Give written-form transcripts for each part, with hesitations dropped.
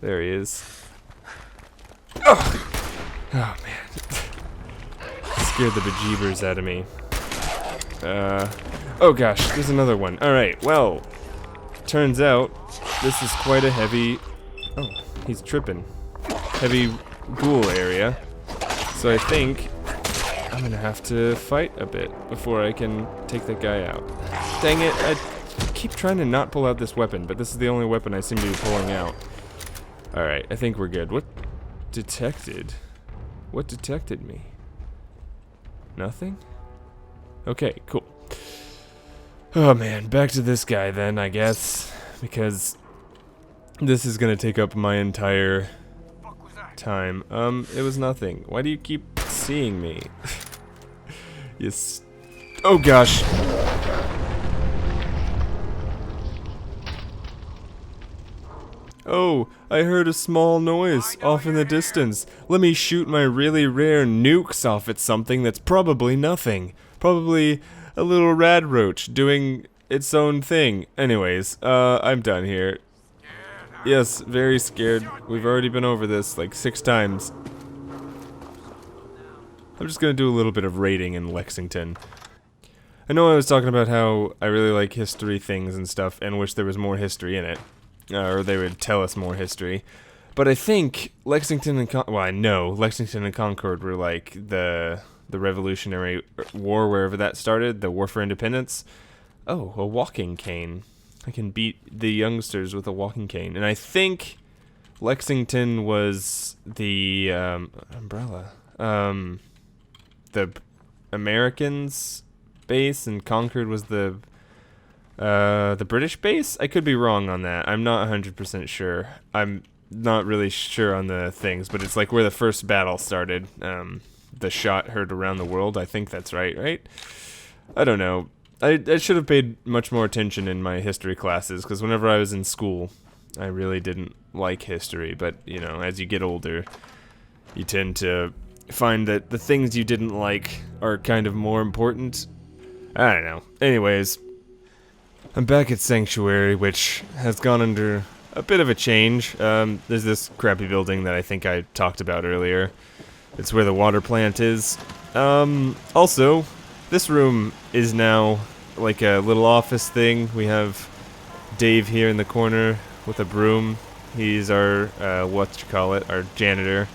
There he is. Oh, oh man. Scared the bejeebers out of me. Oh gosh, there's another one. Alright, well, turns out this is quite a heavy... Oh, he's tripping. Heavy ghoul area. So I think I'm gonna have to fight a bit before I can take that guy out. Dang it, I keep trying to not pull out this weapon, but this is the only weapon I seem to be pulling out. Alright, I think we're good. What detected? What detected me? Nothing? Okay, cool. Oh man, back to this guy then, I guess. Because this is gonna take up my entire time. It was nothing. Why do you keep seeing me? Yes. Oh gosh. Oh, I heard a small noise off in the distance. Let me shoot my really rare nukes off at something that's probably nothing. Probably a little rad roach doing its own thing. Anyways, I'm done here. Yes, very scared. We've already been over this like 6 times. I'm just gonna do a little bit of raiding in Lexington. I know I was talking about how I really like history things and stuff and wish there was more history in it. Or they would tell us more history. But I think Lexington and well, I know Lexington and Concord were like the Revolutionary War, wherever that started, the War for Independence. Oh, a walking cane. I can beat the youngsters with a walking cane. And I think Lexington was the umbrella. The Americans base, and Concord was the British base? I could be wrong on that. I'm not 100% sure. I'm not really sure on the things, but it's like where the first battle started. The shot heard around the world. I think that's right? I don't know. I should have paid much more attention in my history classes, because whenever I was in school, I really didn't like history. But, you know, as you get older, you tend to find that the things you didn't like are kind of more important. I don't know. Anyways, I'm back at Sanctuary, which has gone under a bit of a change. There's this crappy building that I think I talked about earlier. It's where the water plant is. Also, this room is now like a little office thing. We have Dave here in the corner with a broom. He's our, our janitor.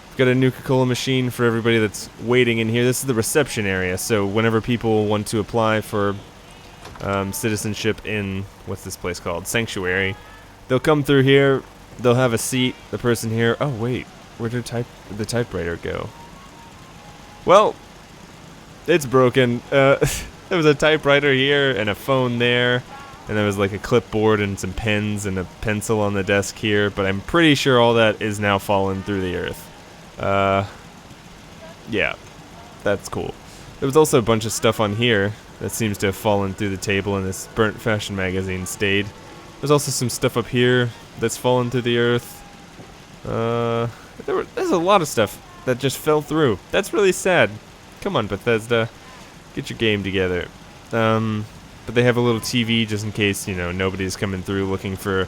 We've got a Nuka-Cola machine for everybody that's waiting in here. This is the reception area, so whenever people want to apply for citizenship in, what's this place called? Sanctuary. They'll come through here, they'll have a seat, the person here, oh wait, where did the typewriter go? Well, it's broken. There was a typewriter here and a phone there, and there was like a clipboard and some pens and a pencil on the desk here, but I'm pretty sure all that is now fallen through the earth. Yeah, that's cool. There was also a bunch of stuff on here that seems to have fallen through the table, and this burnt fashion magazine stayed. There's also some stuff up here that's fallen through the earth. There's a lot of stuff that just fell through. That's really sad. Come on, Bethesda, get your game together. But they have a little TV just in case, you know, nobody's coming through looking for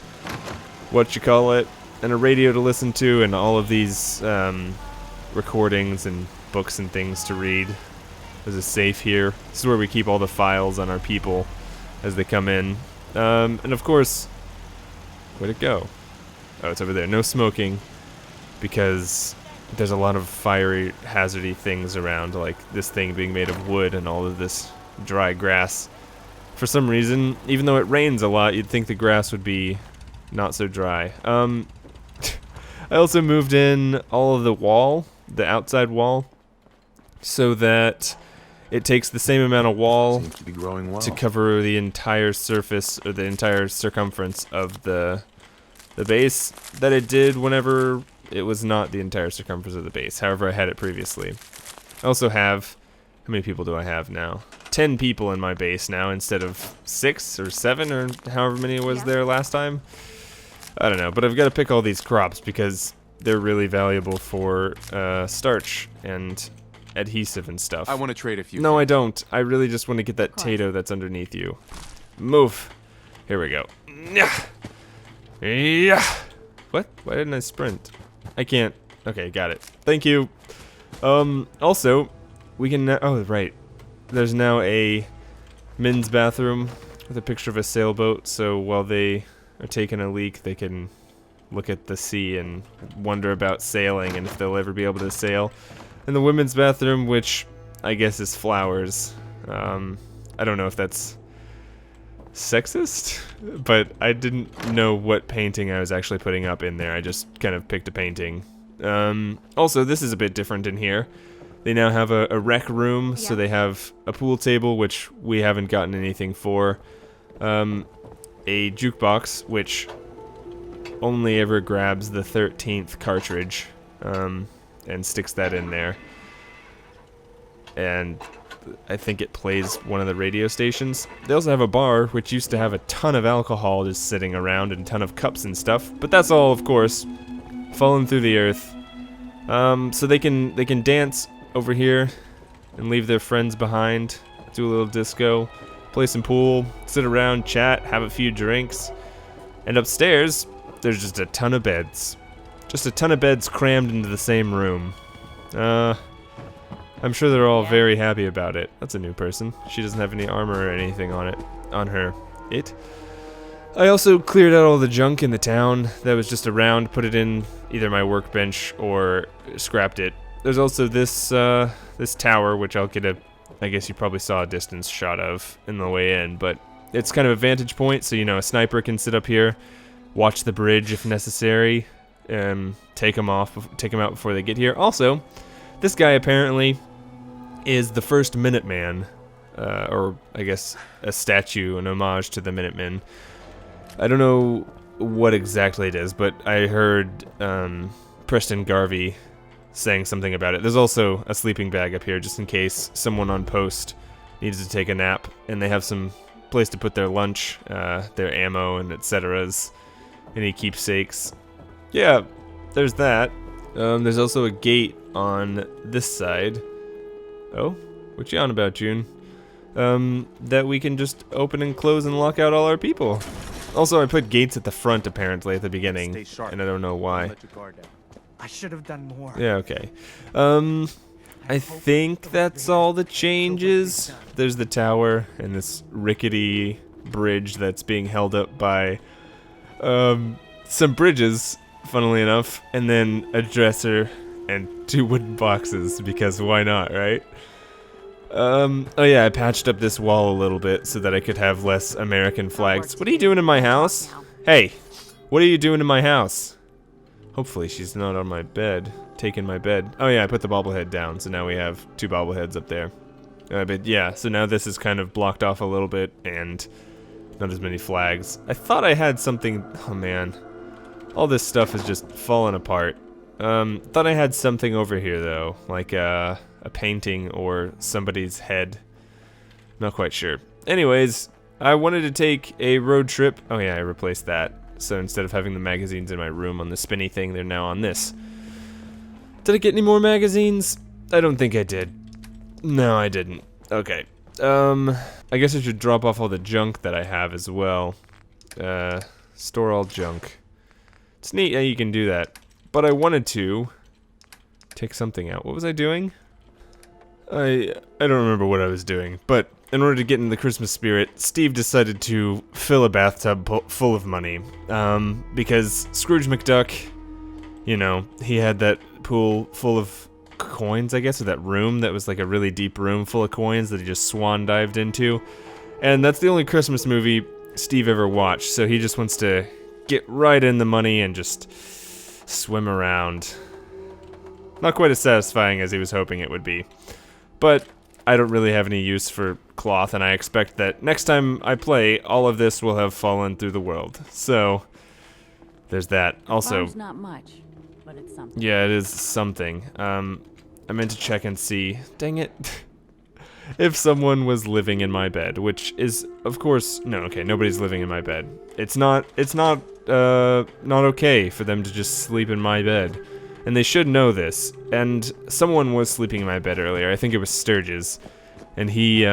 and a radio to listen to, and all of these recordings and books and things to read. There's a safe here. This is where we keep all the files on our people as they come in. And of course, where'd it go? Oh, it's over there. No smoking, because there's a lot of fiery, hazardy things around, like this thing being made of wood and all of this dry grass. For some reason, even though it rains a lot, you'd think the grass would be not so dry. I also moved in all of the wall, the outside wall, so that it takes the same amount of wall Seems to be growing well. to cover the entire surface, or the entire circumference of the base that it did whenever it was not the entire circumference of the base. However, I had it previously. I also have, how many people do I have now? 10 people in my base now instead of 6 or 7 or however many was there last time. I don't know, but I've got to pick all these crops because they're really valuable for starch and adhesive and stuff. I want to trade a few. No, I don't. I really just want to get that potato that's underneath you. Move. Here we go. Yeah. What? Why didn't I sprint? I can't. Okay, got it. Thank you. Also, we can now, oh, right. There's now a men's bathroom with a picture of a sailboat, so while they are taking a leak, they can look at the sea and wonder about sailing and if they'll ever be able to sail. And the women's bathroom, which I guess is flowers. I don't know if that's sexist, but I didn't know what painting I was actually putting up in there. I just kind of picked a painting. Also, this is a bit different in here. They now have a rec room, so they have a pool table, which we haven't gotten anything for. A jukebox, which only ever grabs the 13th cartridge, and sticks that in there. And I think it plays one of the radio stations. They also have a bar, which used to have a ton of alcohol just sitting around and a ton of cups and stuff. But that's all, of course, fallen through the earth. So they can dance over here and leave their friends behind, do a little disco, play some pool, sit around, chat, have a few drinks. And upstairs, there's just a ton of beds. Just a ton of beds crammed into the same room. I'm sure they're all very happy about it. That's a new person. She doesn't have any armor or anything on her. I also cleared out all the junk in the town that was just around, put it in either my workbench or scrapped it. There's also this this tower, which I'll get I guess you probably saw a distance shot of in the way in, but it's kind of a vantage point, so a sniper can sit up here, watch the bridge if necessary, take them out before they get here. Also, this guy apparently is the first Minuteman, or I guess a statue, an homage to the Minutemen. I don't know what exactly it is, but I heard Preston Garvey saying something about it. There's also a sleeping bag up here just in case someone on post needs to take a nap, and they have some place to put their lunch, their ammo, and etceteras, any keepsakes. Yeah, there's that. There's also a gate on this side. Oh, what you on about, June? That we can just open and close and lock out all our people. Also, I put gates at the front apparently at the beginning, and I don't know why. I should have done more. Yeah, okay. I think that's all the changes. There's the tower and this rickety bridge that's being held up by some bridges, funnily enough, and then a dresser and 2 wooden boxes, because why not, right? Oh yeah, I patched up this wall a little bit so that I could have less American flags. What are you doing in my house? Hey, what are you doing in my house? Hopefully she's not on my bed, taking my bed. Oh yeah, I put the bobblehead down, so now we have 2 bobbleheads up there. But yeah, so now this is kind of blocked off a little bit, and not as many flags. I thought I had something, oh man. All this stuff is just falling apart. Thought I had something over here though, like a painting or somebody's head. Not quite sure. Anyways, I wanted to take a road trip. Oh yeah, I replaced that. So instead of having the magazines in my room on the spinny thing, they're now on this. Did I get any more magazines? I don't think I did. No, I didn't. Okay. I guess I should drop off all the junk that I have as well. Store all junk. It's neat how you can do that. But I wanted to take something out. What was I doing? I don't remember what I was doing, but in order to get in the Christmas spirit, Steve decided to fill a bathtub full of money. Because Scrooge McDuck, he had that pool full of coins, I guess, or that room that was like a really deep room full of coins that he just swan dived into. And that's the only Christmas movie Steve ever watched, so he just wants to get right in the money and just swim around. Not quite as satisfying as he was hoping it would be. But I don't really have any use for cloth, and I expect that next time I play, all of this will have fallen through the world. So, there's that. Also, Farm's not much, but it's something. Yeah, it is something. I meant to check and see. Dang it. If someone was living in my bed, which is, of course, no, okay, nobody's living in my bed. It's not okay for them to just sleep in my bed. And they should know this. And someone was sleeping in my bed earlier. I think it was Sturgis. And he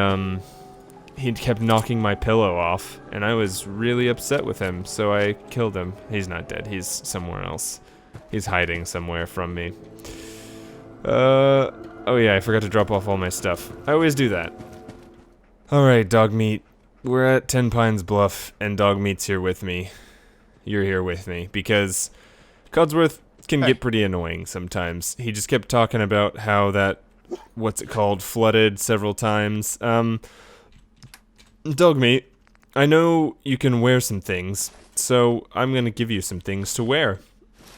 he kept knocking my pillow off, and I was really upset with him, so I killed him. He's not dead. He's somewhere else. He's hiding somewhere from me. Oh yeah, I forgot to drop off all my stuff. I always do that. Alright, Dogmeat. We're at 10 Pines Bluff, and Dogmeat's here with me. You're here with me, because Codsworth can get pretty annoying sometimes. He just kept talking about how that, what's it called, flooded several times. Dogmeat, I know you can wear some things, so I'm gonna give you some things to wear.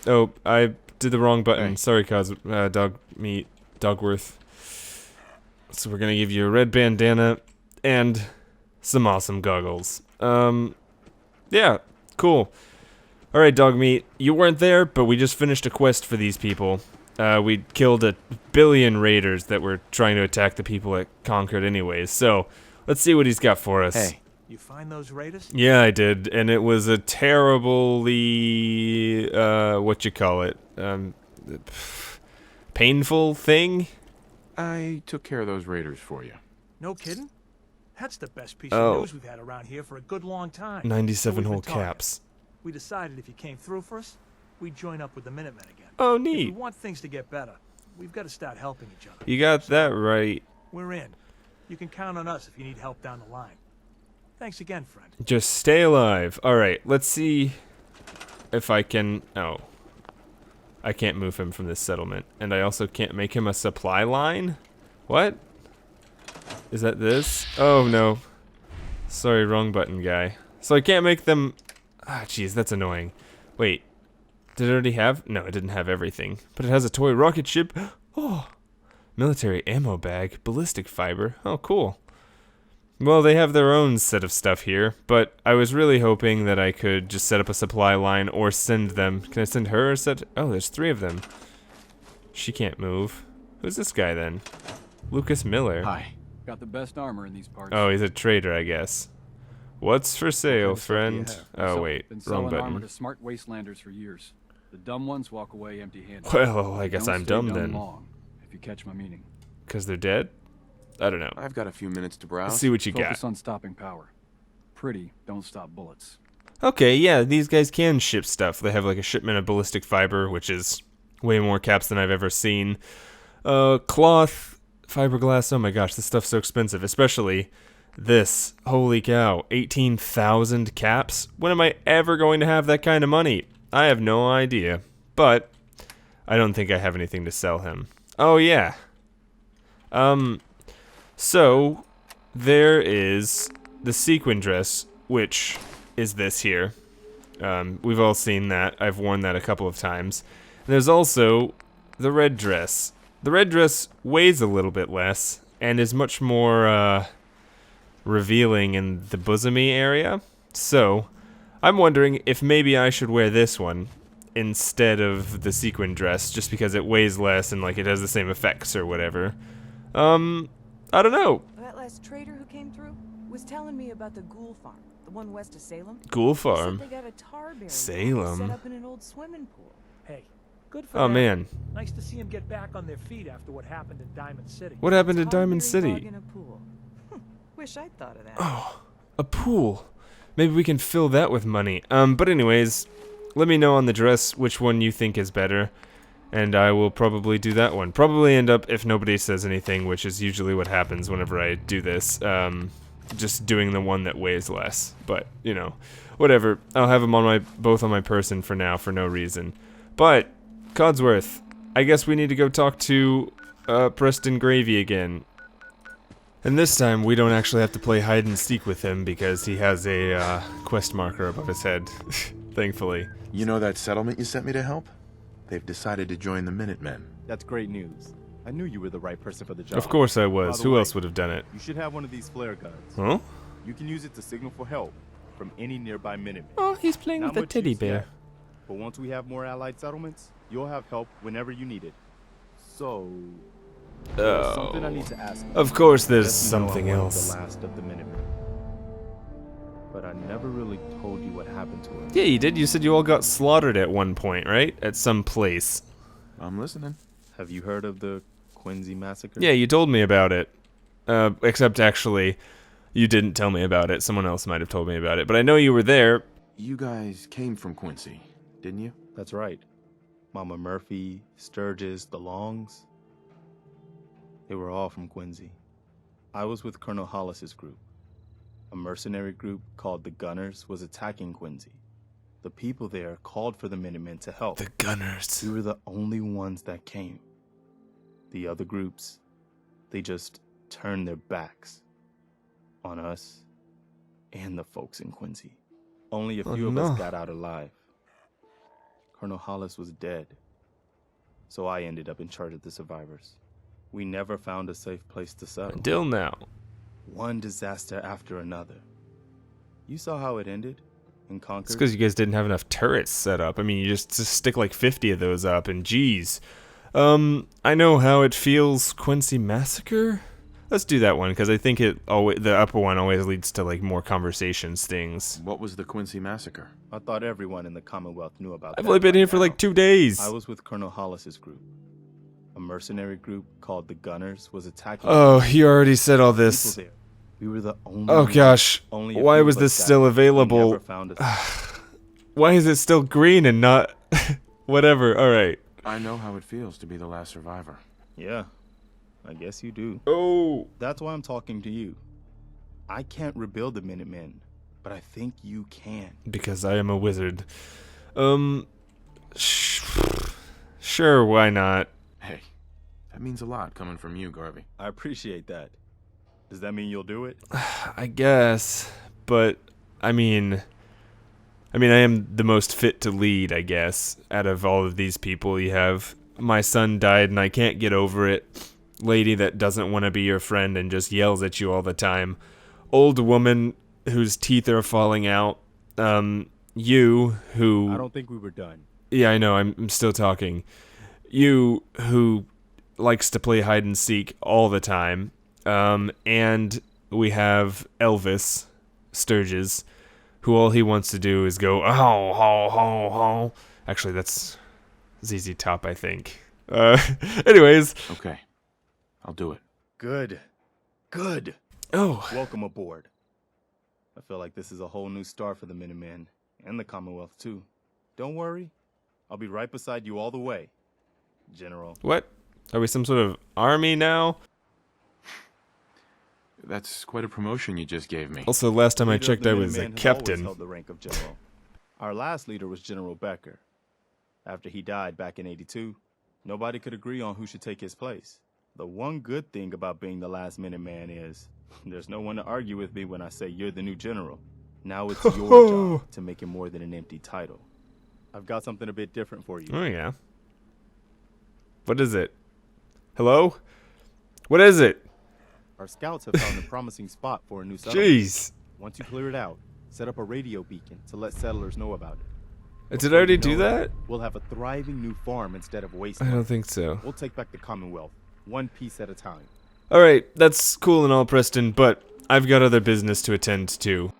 Oh, I did the wrong button. Hey. Sorry, Dogmeat, Dogworth. So we're gonna give you a red bandana and some awesome goggles. Yeah, cool. Alright, Dogmeat, you weren't there, but we just finished a quest for these people. We killed 1 billion raiders that were trying to attack the people at Concord anyways, so let's see what he's got for us. Hey. You find those raiders? Yeah, I did, and it was a terribly, what you call it, painful thing? I took care of those raiders for you. No kidding? That's the best piece Oh. of news we've had around here for a good long time. 97 So we've whole been talking. caps. We decided if you came through for us, we'd join up with the Minutemen again. Oh, If we neat. want things to get better, we've got to start helping each other. You got that right. We're in. You can count on us if you need help down the line. Thanks again, friend. Just stay alive. Alright, let's see if I can... Oh. I can't move him from this settlement. And I also can't make him a supply line? What? Is that this? Oh, no. Sorry, wrong button, guy. So I can't make them... Ah, jeez, that's annoying. Wait. Did it already have... No, it didn't have everything. But it has a toy rocket ship. Oh. Military ammo bag. Ballistic fiber. Oh, cool. Well, they have their own set of stuff here, but I was really hoping that I could just set up a supply line or send them. Can I send her a set? Oh, there's 3 of them. She can't move. Who's this guy then? Lucas Miller. Hi. Got the best armor in these parts. Oh, he's a trader, I guess. What's for sale, friend? Oh, So, wait. been Wrong selling armor button. to smart wastelanders for years. The dumb ones walk away empty-handed. Well, I guess Don't I'm stay dumb dumb then. long, if you catch my meaning. Because they're dead? I don't know. I've got a few minutes to Let's browse. see what you got. Focus on stopping power. Pretty, don't stop bullets. Okay, yeah, these guys can ship stuff. They have like a shipment of ballistic fiber, which is way more caps than I've ever seen. Cloth, fiberglass, oh my gosh, this stuff's so expensive, especially this. Holy cow, 18,000 caps? When am I ever going to have that kind of money? I have no idea, but I don't think I have anything to sell him. Oh yeah. So, there is the sequin dress, which is this here. We've all seen that. I've worn that a couple of times. And there's also the red dress. The red dress weighs a little bit less and is much more revealing in the bosomy area. So, I'm wondering if maybe I should wear this one instead of the sequin dress, just because it weighs less and like it has the same effects or whatever. I don't know. That last trader who came through was telling me about the Ghoul Farm, the one west of Salem. Ghoul He said Farm. they got a tarberry Salem. set up in an old swimming pool. Hey, good for Oh them. man, Nice to see them get back on their feet after what happened in Diamond City. what happened in Tarberry Diamond dog City? in a pool. Wish I'd thought of that. Oh, a pool. Maybe we can fill that with money. But anyways, let me know on the dress which one you think is better, and I will probably do that one. Probably end up, if nobody says anything, which is usually what happens whenever I do this, just doing the one that weighs less. But, you know, whatever. I'll have them on both on my person for now, for no reason. But, Codsworth, I guess we need to go talk to Preston Gravy again. And this time, we don't actually have to play hide and seek with him because he has a quest marker above his head, thankfully. You know that settlement you sent me to help? They've decided to join the Minutemen. That's great news. I knew you were the right person for the job. Of course I was. By the Who way, else would have done it? You should have one of these flare guns. Huh? You can use it to signal for help from any nearby Minutemen. Oh, he's playing Not with a much teddy use bear. yet, but once we have more allied settlements, you'll have help whenever you need it. So, there's something I need to ask you. Of course there's Yes, you know I'm something one of else. The last of the Minutemen. But I never really told you what happened to us. Yeah, you did. You said you all got slaughtered at one point, right? At some place. I'm listening. Have you heard of the Quincy massacre? Yeah, you told me about it. Except actually, You didn't tell me about it. Someone else might have told me about it. But I know you were there. You guys came from Quincy, didn't you? That's right. Mama Murphy, Sturgis, the Longs. They were all from Quincy. I was with Colonel Hollis's group. A mercenary group called the Gunners was attacking Quincy. The people there called for the Minutemen to help. The Gunners. We were the only ones that came. The other groups, they just turned their backs on us and the folks in Quincy. Only a few of us got out alive. Colonel Hollis was dead, so I ended up in charge of the survivors. We never found a safe place to settle. Until now. One disaster after another. You saw how it ended in Concord? It's because you guys didn't have enough turrets set up. I mean, you just stick like 50 of those up, and geez. I know how it feels. Quincy Massacre? Let's do that one, because I think the upper one always leads to like more conversations, things. What was the Quincy Massacre? I thought everyone in the Commonwealth knew about that. I've only been here for like 2 days. I was with Colonel Hollis's group. A mercenary group called the Gunners was attacking. Oh, you already said all this. We were the only. Oh gosh, only why was this still available? Why is it still green and not whatever? All right. I know how it feels to be the last survivor. Yeah, I guess you do. Oh. That's why I'm talking to you. I can't rebuild the Minutemen, but I think you can. Because I am a wizard. Sure, why not? Hey, that means a lot coming from you, Garvey. I appreciate that. Does that mean you'll do it? I guess, but I mean, I am the most fit to lead, I guess, out of all of these people. You have my son died and I can't get over it. Lady that doesn't want to be your friend and just yells at you all the time. Old woman whose teeth are falling out. You who... I don't think we were done. Yeah, I know, I'm still talking. You who likes to play hide and seek all the time. And we have Elvis Sturgis, who all he wants to do is go, oh, ho, ho, ho. Actually, that's ZZ Top, I think. Anyways. Okay, I'll do it. Good. Good. Oh. Welcome aboard. I feel like this is a whole new start for the Minutemen, and the Commonwealth, too. Don't worry. I'll be right beside you all the way, General. What? Are we some sort of army now? That's quite a promotion you just gave me. Also, last time I Leader of checked, the I was a Minutemen has always captain. held the rank of general. Our last leader was General Becker. After he died back in '82, nobody could agree on who should take his place. The one good thing about being the last Minuteman is there's no one to argue with me when I say you're the new general. Now it's your job to make it more than an empty title. I've got something a bit different for you. Oh, yeah. What is it? Hello? What is it? Our scouts have found a promising spot for a new settlement. Jeez. Once you clear it out, set up a radio beacon to let settlers know about it. Did I already do that? We'll have a thriving new farm instead of I wasteland. don't think so. We'll take back the Commonwealth, one piece at a time. Alright, that's cool and all, Preston, but I've got other business to attend to.